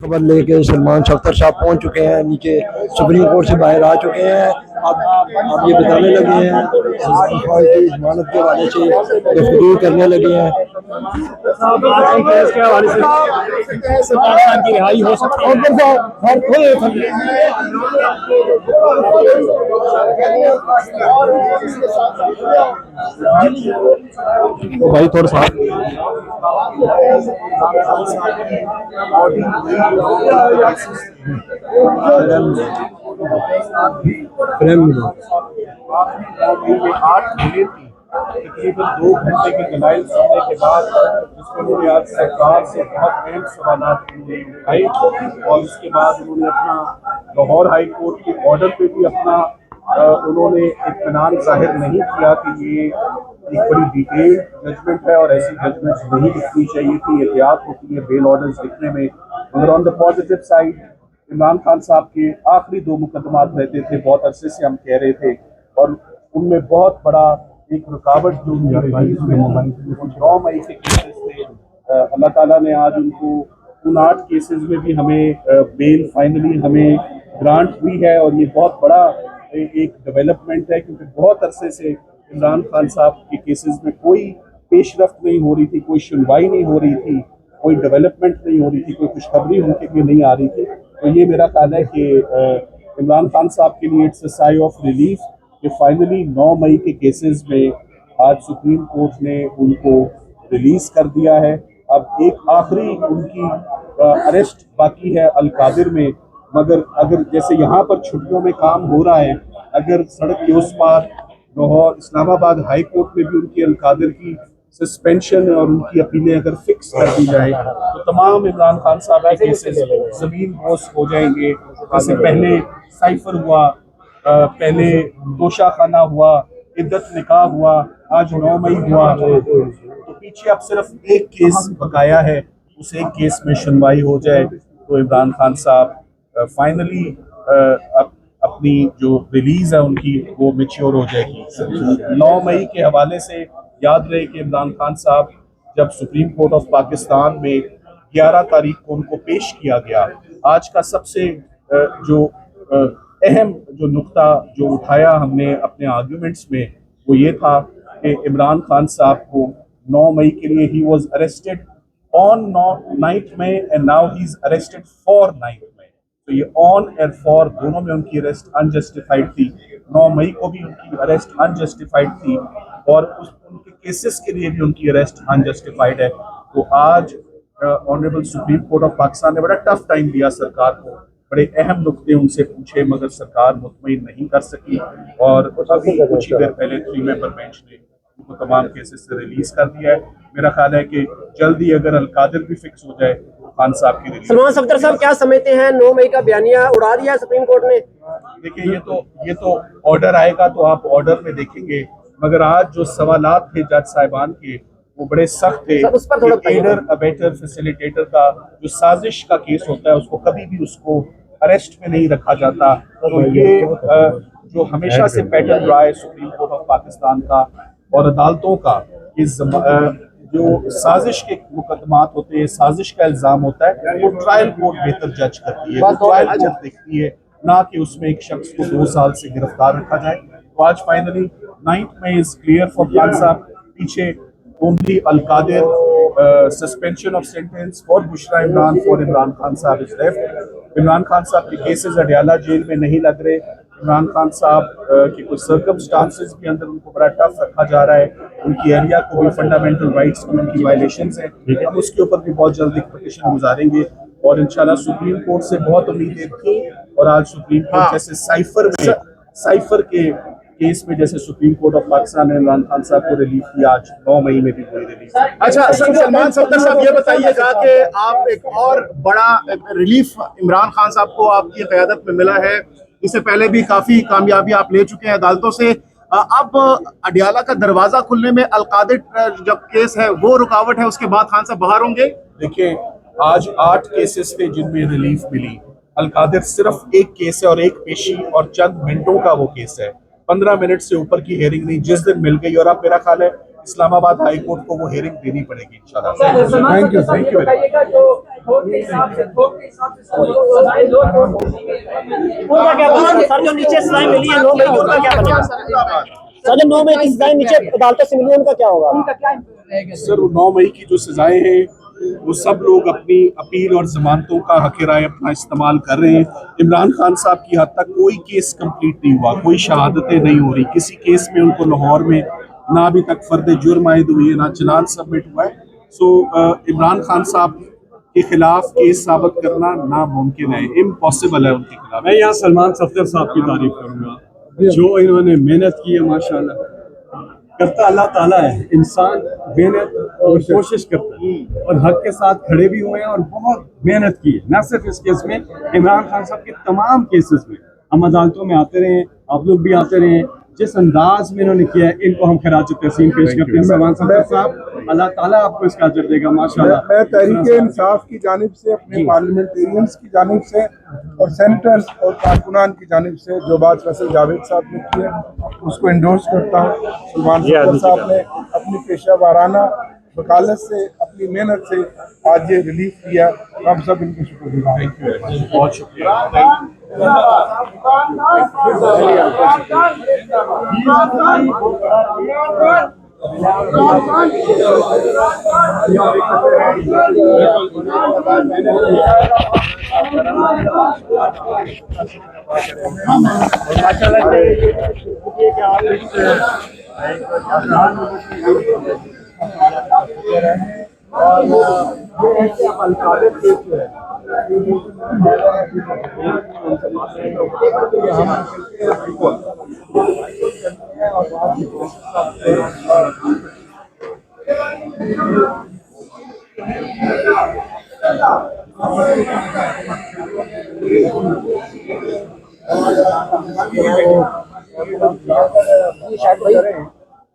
खबर लेके सलमान सफ्तर साहब पहुंच चुके हैं नीचे, सुप्रीम कोर्ट से बाहर आ चुके हैं। अब ये बताने लगे हैं सलमान खान की जमानत के हवाले से गुफ्तगू करने लगे हैं। सलमान खान की रिहाई हो सकती तो भाई थोड़ा सा फ्रेम में 8 मिनट थी, तकरीबन 2 घंटे की दलाइल सुनने के बाद जिसमें उन्होंने आज सरकार से बहुत अहम सवाल उठाए और उसके बाद उन्होंने अपना लाहौर हाई कोर्ट के ऑर्डर पे भी अपना उन्होंने इत्मीनान जाहिर नहीं किया कि ये एक बड़ी डिटेल जजमेंट है और ऐसी जजमेंट्स नहीं लिखनी चाहिए थी, एहतियात होती है बेल ऑर्डर्स लिखने में। मगर on the positive side Imran Khan साहब के आखिरी 2 मुकदमात रहते थे, बहुत अरसे से हम कह रहे थे, और उनमें बहुत बड़ा एक रुकावट जो 9 मई के केसेस थे। अल्लाह ताला ने आज उनको उन 8 केसेस में भी हमें बेल फाइनली हमें ग्रांट हुई है और ये बहुत बड़ा एक डेवलपमेंट है, क्योंकि बहुत अरसे से इमरान खान साहब के केसेस में कोई पेशरफ्त नहीं हो रही थी, कोई सुनवाई नहीं हो रही थी, कोई डेवलपमेंट नहीं हो रही थी, कोई खुशखबरी उनके लिए नहीं आ रही थी। तो ये मेरा ख्याल है कि इमरान खान साहब के लिए it's a sigh of relief कि फाइनली 9 मई के केसेस में आज सुप्रीम कोर्ट ने उनको रिलीज कर दिया है। अब एक आखिरी उनकी अरेस्ट बाकी है अल-कादिर में, मगर अगर जैसे यहाँ पर छुट्टियों में काम हो रहा है, अगर सड़क के उस पार लाहौर इस्लामाबाद हाई कोर्ट में भी उनकी अल-कादिर की सस्पेंशन और उनकी अपीलें अगर फिक्स कर दी जाए तो तमाम इमरान खान साहब के केसेस जमीन बोस हो जाएंगे। जैसे पहले साइफर हुआ, पहले तोशा खाना हुआ, इद्दत निकाह हुआ, आज 9 मई हुआ, तो पीछे अब सिर्फ एक केस बकाया है, उस एक केस में सुनवाई हो जाए तो इमरान खान साहब फाइनली अपनी जो रिलीज है उनकी वो मेच्योर हो जाएगी। 9 मई के हवाले से याद रहे कि इमरान खान साहब जब सुप्रीम कोर्ट ऑफ पाकिस्तान में 11 तारीख को उनको पेश किया गया, आज का सबसे जो अहम जो नुक्ता जो उठाया हमने अपने आर्ग्यूमेंट्स में वो ये था कि इमरान खान साहब को 9 मई के लिए he was arrested on 9th May and now he is arrested for 9th May। तो ये ऑन एंड फॉर दोनों में उनकी अरेस्ट अनजस्टिफाइड थी। 9 मई को भी उनकी अरेस्ट अनजस्टिफाइड थी और उनके केसेस के लिए भी उनकी अरेस्ट अनजस्टिफाइड है। तो आज honourable supreme court of Pakistan ने बड़ा टफ टाइम दिया सरकार को, बड़े अहम नुकते उनसे पूछे, मगर सरकार मुतमईन नहीं कर सकी और अभी कुछ ही देर पहले 3 मेंबर बेंच ने उनको तमाम केसेस से रिलीज कर दिया है। मेरा ख्याल है कि जल्दी अगर अल-कादिर भी फिक्स हो जाए खान साहब की रिलीज। सलमान सफ्दर साहब क्या समझते हैं, 9 मई का बयानिया उड़ा दिया सुप्रीम कोर्ट ने? देखिए ये तो ऑर्डर आएगा तो आप ऑर्डर में देखेंगे, मगर आज जो सवालात थे जज साहिबान के वो बड़े सख्त थे। एडर अबेटर फैसिलिटेटर का जो साजिश का केस होता है उसको कभी भी उसको अरेस्ट में नहीं रखा जाता। तो ये जो हमेशा से पैटर्न रहा है सुप्रीम कोर्ट ऑफ पाकिस्तान का और अदालतों का, इस जो साजिश के मुकदमात होते हैं, साजिश का इल्जाम होता है, वो ट्रायल कोर्ट बेहतर जज करती है, वो ट्रायल कोर्ट देखती है, ना कि उसमें एक शख्स को 2 साल से गिरफ्तार रखा जाए। तो आज finally 9th May is clear for Khan साहब। पीछे only Al-Qadir suspension of sentence for Bushra Imran for Imran Khan साहब इज लेफ्ट। इमरान खान साहब के केसेस अडयाला जेल में नहीं लग रहे। इमरान खान साहब के कुछ सर्कमस्टांसेस के अंदर उनको बड़ा टफ रखा जा रहा है, उनकी एरिया को भी फंडामेंटल राइट्स की उनकी वायलेशंस हैं। हम उसके ऊपर भी बहुत जल्दी पिटीशन गुजारेंगे और इंशाल्लाह सुप्रीम कोर्ट से बहुत उम्मीदें थी और आज सुप्रीम कोर्ट जैसे साइफर के केस में जैसे सुप्रीम कोर्ट ऑफ पाकिस्तान ने इमरान खान साहब को रिलीफ दिया, आज 9 मई में भी कोई रिलीफ। अच्छा सलमान सफ्दर साहब ये बताइएगा कि आप एक और बड़ा रिलीफ इमरान खान साहब को आपकी क़यादत में मिला है, इससे पहले भी काफी कामयाबी आप ले चुके हैं अदालतों से, अब अडयाला का दरवाजा खुलने में अल-कादिर जब केस है वो रुकावट है, उसके बाद खान साहब बाहर होंगे? देखिए आज 8 केसेस थे जिनमें रिलीफ मिली। अल-कादिर सिर्फ एक केस है और एक पेशी और चंद मिनटों का वो केस है, 15 मिनट से ऊपर की हेयरिंग नहीं, जिस दिन मिल गई। और अब मेरा ख्याल है इस्लामाबाद हाई कोर्ट को वो हियरिंग देनी पड़ेगी इंशाल्लाह। थैंक यू उनका क्या बनेगा सर? जो नीचे सजाएं मिली है 9 मई की, उनका क्या बनेगा सर? जो 9 मई की सजाएं नीचे अदालतों से मिली है, उनका क्या होगा सर 9 मई की जो सजाएं हैं वो सब लोग अपनी अपील और जमानतों का हक राय अपना इस्तेमाल कर रहे हैं। इमरान खान साहब की हद तक कोई केस कंप्लीट नहीं हुआ, कोई शहादतें नहीं हो रही, किसी केस में उनको लाहौर में ना अभी तक फर्द जुर्म आयद हुई है, ना चलान सबमिट हुआ है। सो इमरान खान साहब के खिलाफ केस साबित करना नामुमकिन है, इम्पॉसिबल है उनके खिलाफ। मैं यहाँ सलमान सफदर साहब की तारीफ करूंगा, जो इन्होंने मेहनत की है माशाल्लाह। करता अल्लाह ताला है, इंसान मेहनत और कोशिश करता है और हक के साथ खड़े भी हुए हैं और बहुत मेहनत की है। न सिर्फ इस केस में, इमरान खान साहब के तमाम केसेस में हम अदालतों में आते रहे, आप लोग भी आते रहे। जिस अंदाज में इन्होंने किया है, इनको हम खराज तहसीन पेश करते हैं। सलमान सफदर साहब, अल्लाह ताला आपको इसका अजर देगा माशाल्लाह। मैं तहरीक इंसाफ की जानिब से, अपने पार्लियामेंटेरियंस की जानिब से और सेनेटर्स और कारकुनान की जानिब से जो बात फैसल जावेद साहब ने की है उसको इंडोर्स करता हूँ। सलमान सफदर साहब ने अपनी पेशा वाराना वकालत से, अपनी मेहनत से आज ये रिलीफ किया, हम सब इनके शुक्रगुजार हैं। बहुत शुक्रिया।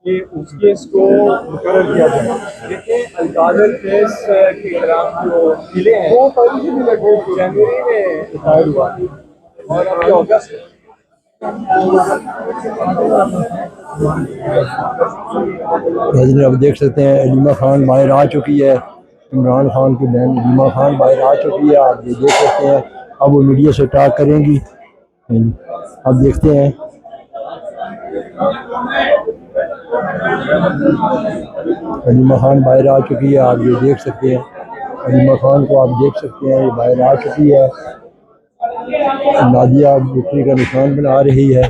कि उस केस को मुकर्रर किया जाए। देखिए अलकादर केस के खिलाफ जो किले हैं वो जनवरी में दायर हुआ और अभी अगस्त अब देख सकते हैं अलीमा खान बाहर आ चुकी है, इमरान खान की बहन अलीमा खान बाहर आ चुकी है। आप ये देख सकते हैं, अब वो मीडिया से टॉक करेंगी। अब देखते हैं अलीमा खान बाहर आ चुकी है। आप ये देख सकते हैं, अलीमा खान को आप देख सकते हैं, ये बाहर आ चुकी है। नादिया विक्ट्री का निशान बना रही है।